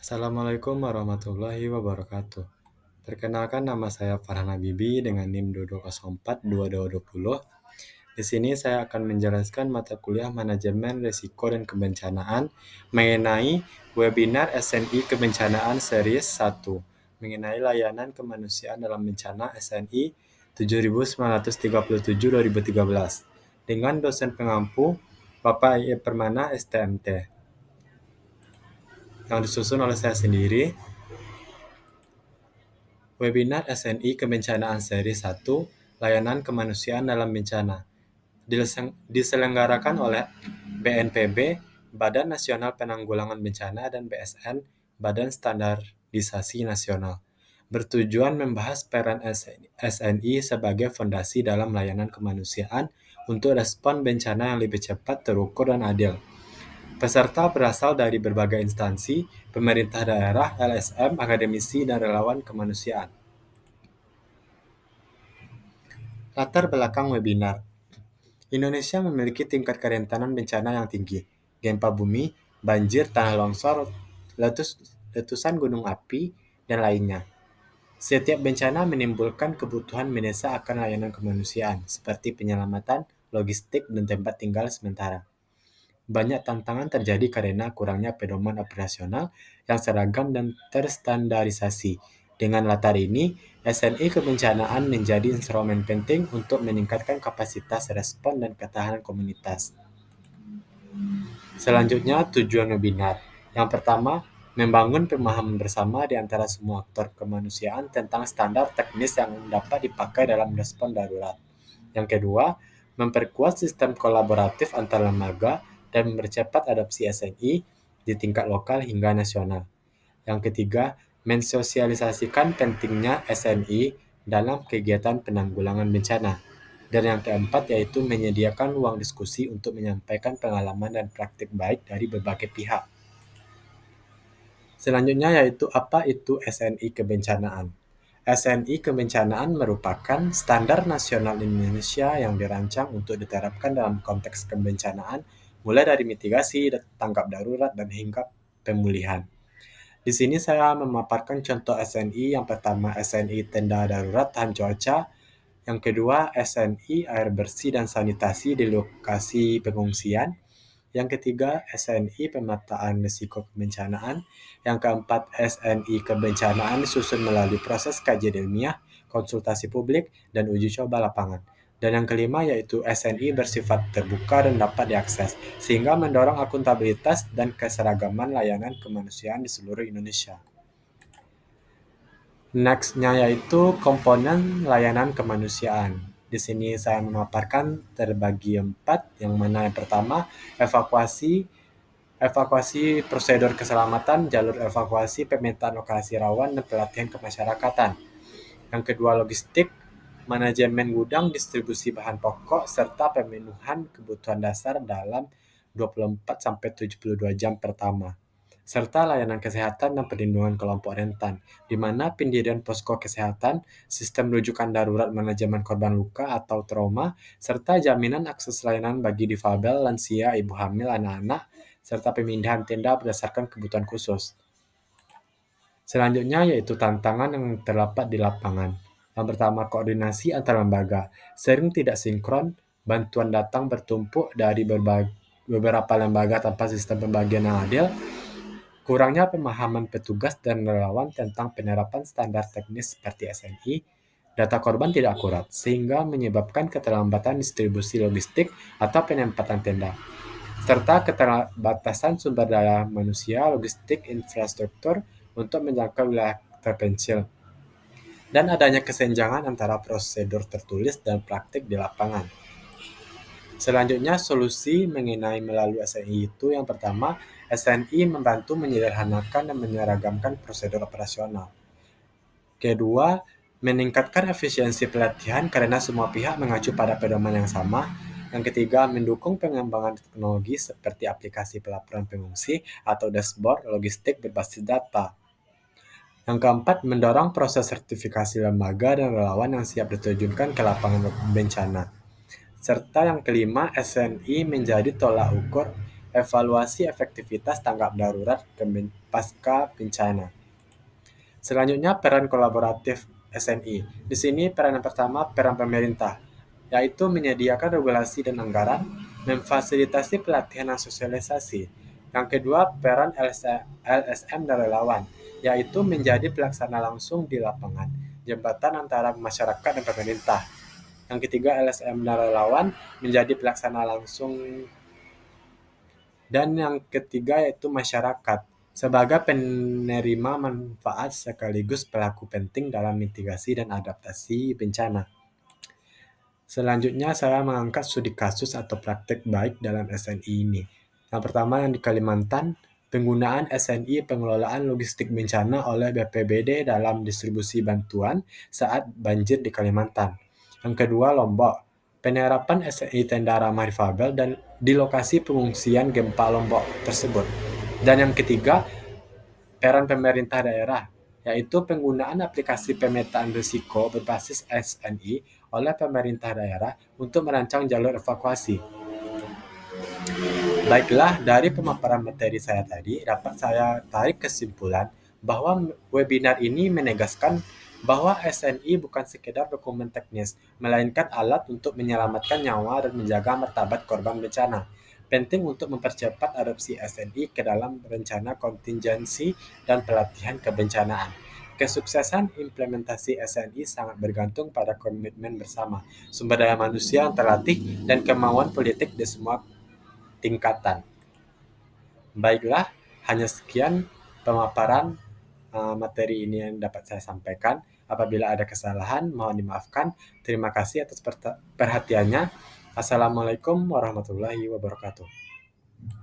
Assalamualaikum warahmatullahi wabarakatuh. Perkenalkan, nama saya Farhan Habibi dengan NIM 22042220. Di sini saya akan menjelaskan mata kuliah Manajemen Risiko dan Kebencanaan mengenai webinar SNI Kebencanaan Series 1 mengenai layanan kemanusiaan dalam bencana SNI 7937-2013 dengan dosen pengampu Bapak I.E. Permana STMT yang disusun oleh saya sendiri. Webinar SNI Kebencanaan Seri 1, Layanan Kemanusiaan dalam Bencana, diselenggarakan oleh BNPB, Badan Nasional Penanggulangan Bencana, dan BSN, Badan Standarisasi Nasional. Bertujuan membahas peran SNI sebagai fondasi dalam layanan kemanusiaan untuk respon bencana yang lebih cepat, terukur, dan adil. Peserta berasal dari berbagai instansi, pemerintah daerah, LSM, akademisi, dan relawan kemanusiaan. Latar belakang webinar. Indonesia memiliki tingkat kerentanan bencana yang tinggi, gempa bumi, banjir, tanah longsor, letusan gunung api, dan lainnya. Setiap bencana menimbulkan kebutuhan mendesak akan layanan kemanusiaan, seperti penyelamatan, logistik, dan tempat tinggal sementara. Banyak tantangan terjadi karena kurangnya pedoman operasional yang seragam dan terstandarisasi. Dengan latar ini, SNI Kebencanaan menjadi instrumen penting untuk meningkatkan kapasitas respon dan ketahanan komunitas. Selanjutnya, tujuan webinar. Yang pertama, membangun pemahaman bersama di antara semua aktor kemanusiaan tentang standar teknis yang dapat dipakai dalam respon darurat. Yang kedua, memperkuat sistem kolaboratif antar lembaga dan mempercepat adopsi SNI di tingkat lokal hingga nasional. Yang ketiga, mensosialisasikan pentingnya SNI dalam kegiatan penanggulangan bencana. Dan yang keempat yaitu menyediakan ruang diskusi untuk menyampaikan pengalaman dan praktik baik dari berbagai pihak. Selanjutnya yaitu apa itu SNI Kebencanaan. SNI Kebencanaan merupakan standar nasional Indonesia yang dirancang untuk diterapkan dalam konteks kebencanaan, mulai dari mitigasi, tanggap darurat, dan hingga pemulihan. Di sini saya memaparkan contoh SNI. Yang pertama, SNI Tenda Darurat Tahan Cuaca. Yang kedua, SNI Air Bersih dan Sanitasi di lokasi pengungsian. Yang ketiga, SNI Pemetaan Risiko Kebencanaan. Yang keempat, SNI Kebencanaan disusun melalui proses kajian ilmiah, konsultasi publik, dan uji coba lapangan. Dan yang kelima yaitu SNI bersifat terbuka dan dapat diakses, sehingga mendorong akuntabilitas dan keseragaman layanan kemanusiaan di seluruh Indonesia. Next-nya yaitu komponen layanan kemanusiaan. Di sini saya memaparkan terbagi 4, yang mana yang pertama, evakuasi prosedur keselamatan, jalur evakuasi, pemetaan lokasi rawan, dan pelatihan kemasyarakatan. Yang kedua, logistik, manajemen gudang, distribusi bahan pokok, serta pemenuhan kebutuhan dasar dalam 24-72 jam pertama. Serta layanan kesehatan dan perlindungan kelompok rentan, di mana pendirian posko kesehatan, sistem rujukan darurat manajemen korban luka atau trauma, serta jaminan akses layanan bagi difabel, lansia, ibu hamil, anak-anak, serta pemindahan tenda berdasarkan kebutuhan khusus. Selanjutnya yaitu tantangan yang terdapat di lapangan. Yang pertama, koordinasi antar lembaga. Sering tidak sinkron, bantuan datang bertumpuk dari beberapa lembaga tanpa sistem pembagian yang adil, kurangnya pemahaman petugas dan relawan tentang penerapan standar teknis seperti SNI, data korban tidak akurat, sehingga menyebabkan keterlambatan distribusi logistik atau penempatan tenda, serta keterbatasan sumber daya manusia, logistik, infrastruktur untuk menjangkau wilayah terpencil, dan adanya kesenjangan antara prosedur tertulis dan praktik di lapangan. Selanjutnya, solusi mengenai melalui SNI itu yang pertama, SNI membantu menyederhanakan dan menyeragamkan prosedur operasional. Kedua, meningkatkan efisiensi pelatihan karena semua pihak mengacu pada pedoman yang sama. Yang ketiga, mendukung pengembangan teknologi seperti aplikasi pelaporan pengungsi atau dashboard logistik berbasis data. Yang keempat, mendorong proses sertifikasi lembaga dan relawan yang siap diterjunkan ke lapangan bencana. Serta yang kelima, SNI menjadi tolak ukur evaluasi efektivitas tanggap darurat pasca bencana. Selanjutnya, peran kolaboratif SNI. Di sini peran yang pertama, peran pemerintah, yaitu menyediakan regulasi dan anggaran, memfasilitasi pelatihan dan sosialisasi. Yang kedua, peran LSM dan relawan, yaitu menjadi pelaksana langsung di lapangan, jembatan antara masyarakat dan pemerintah. Yang ketiga, LSM dan relawan menjadi pelaksana langsung. Dan yang ketiga yaitu masyarakat, sebagai penerima manfaat sekaligus pelaku penting dalam mitigasi dan adaptasi bencana. Selanjutnya saya mengangkat studi kasus atau praktek baik dalam SNI ini. Yang pertama yang di Kalimantan, penggunaan SNI pengelolaan logistik bencana oleh BPBD dalam distribusi bantuan saat banjir di Kalimantan. Yang kedua, Lombok, penerapan SNI tenda ramah difabel dan di lokasi pengungsian gempa Lombok tersebut. Dan yang ketiga, peran pemerintah daerah, yaitu penggunaan aplikasi pemetaan risiko berbasis SNI oleh pemerintah daerah untuk merancang jalur evakuasi. Baiklah, dari pemaparan materi saya tadi, dapat saya tarik kesimpulan bahwa webinar ini menegaskan bahwa SNI bukan sekedar dokumen teknis, melainkan alat untuk menyelamatkan nyawa dan menjaga martabat korban bencana. Penting untuk mempercepat adopsi SNI ke dalam rencana kontingensi dan pelatihan kebencanaan. Kesuksesan implementasi SNI sangat bergantung pada komitmen bersama, sumber daya manusia yang terlatih, dan kemauan politik di semua tingkatan. Baiklah, hanya sekian pemaparan materi ini yang dapat saya sampaikan. Apabila ada kesalahan, mohon dimaafkan. Terima kasih atas perhatiannya. Assalamualaikum warahmatullahi wabarakatuh.